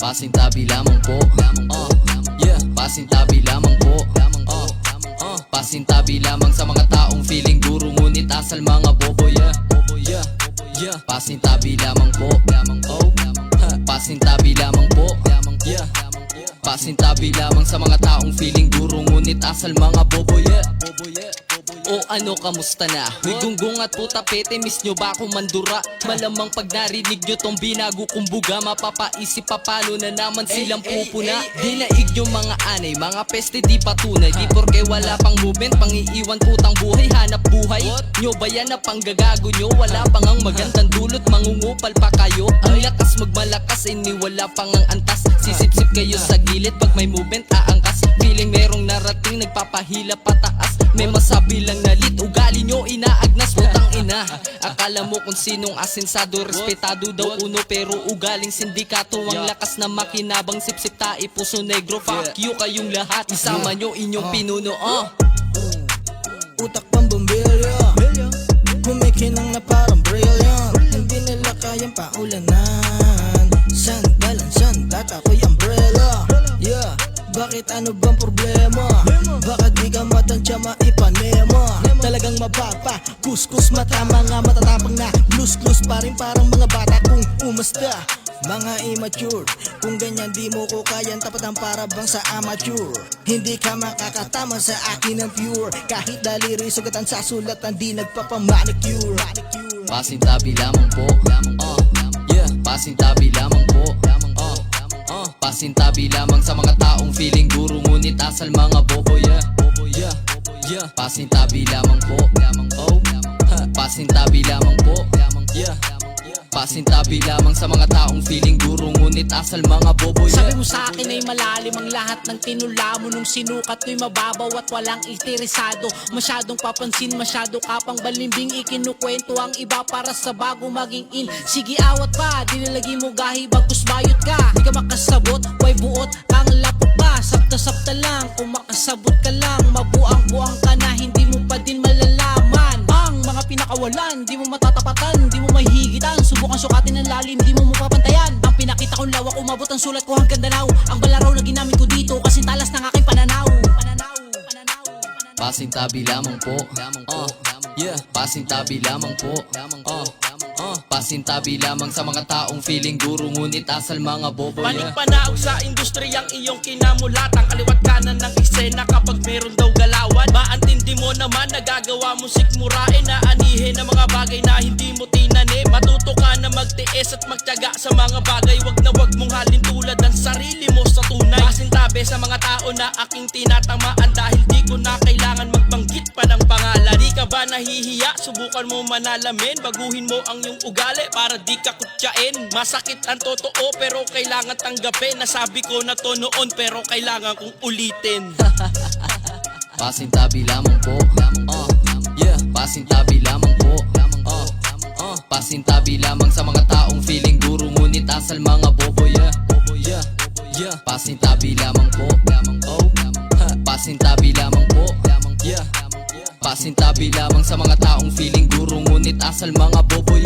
Pasintabi lamang po. Yeah, pasintabi lamang po. Pasintabi lamang sa mga taong feeling guro ngunit asal mga bobo. Yeah, pasintabi lamang po. Pasintabi lamang po. Yeah, pasintabi lamang sa mga taong feeling guro ngunit asal mga bobo. O ano, kamusta na? May gunggong at puta pete, miss nyo ba akong mandura? Malamang pag narinig nyo tong binago kong buga, mapapaisip pa paano na naman silang pupuna. Dinaig yung mga anay, mga peste di patunay. Di porke wala pang movement, pangiiwan putang buhay, hanap buhay. Nyo ba yan na panggagago nyo? Wala pang ang magandang dulot, mangungupal pa kayo. Ang lakas magmalakas, wala pang ang antas. Sisip-sip kayo sa gilid, pag may movement aangkas. Feeling merong narating, nagpapahila pataas. May masabi lang nalit, ugali nyo inaagnas. Putang ina, akala mo kung sinong asensado, respetado daw uno, pero ugaling sindikato. Ang lakas na makinabang, sip-sip tae, puso negro. Fuck you kayong lahat, isama nyo inyong pinuno. Utak pang bombilya, kumikinang na parang brilliant. Hindi nila kayang paulanan. Sandalan, sandat, ako'y umbrella. Yeah, bakit ano bang problema? Baka di ka matansya maipanema. Talagang mababa, kuskus mata, mga matatapang na blues-clues pa rin parang mga bata kung umasta. Mga immature, kung ganyan di mo ko kayan, tapatan para bang sa amateur. Hindi ka makakatama sa akin ng pure, kahit daliri sugatan sa sulatan di nagpapamanicure. Pasintabi lamang po. Yeah, pasintabi lamang po. Pasintabi lamang sa mga taong feeling guro ngunit asal mga bobo. Yeah, pasintabi lamang po. Pasintabi lamang po. Yeah, pasintabi lamang sa mga taong feeling guro ngunit asal mga bobo. Sabi mo sa akin ay malalim ang lahat ng tinula mo. Nung sinukat ko'y mababaw at walang interesado. Masyadong papansin, masyado ka pang balimbing. Ikinukwento ang iba para sa bago maging in. Sige awat pa, dinalagi mo gahi bagus bayot ka. Di ka makasabot, way buot kang lapok ka. Sapta-sapta lang, kung makasabot ka lang, mabuang-buang ka na, hindi mo pa din malalaman ang mga pinakawalan. Di mo matatapatan, di mo mahihigitan. Subukan sukatin ng lalim, di mo mapapantayan. Ang pinakita kong lawak, umabot ang sulat ko hanggang Danao. Ang balaraw na ginamit ko dito, kasi talas ng aking pananaw. Pasintabi lamang po. Yeah, pasintabi lamang po. Pasintabi lamang sa mga taong feeling guro ngunit asal mga bobo. Panig-panaog sa industriyang iyong kinamulatan. Kaliwat kanan ng eksena kapag meron daw galawan. Maantindi mo naman, nagagawa mo sikmurain na anihin ng mga bagay na hindi mo tinanim. Matuto ka na magtiis at magtiyaga sa mga bagay. Wag na wag mong halin tulad ng sarili mo sa tunay. Pasintabi sa mga tao na aking tinatamaan, dahil di ko na kailangan magbanggit pa ng pangalan. Di ka ba nahihiya? Subukan mo manalamin. Baguhin mo ang iyong ugali para di ka kutyain. Masakit ang totoo pero kailangan tanggapin. Nasabi ko na to noon pero kailangan kong ulitin. Pasintabi lamang po. Yeah, pasintabi lamang po. Pasintabi lamang sa mga taong feeling guro ngunit asal mga bobo. Yeah, pasintabi lamang po. Pasintabi lamang po. Yeah, pasintabi lamang sa mga taong feeling guro ngunit asal mga bobo.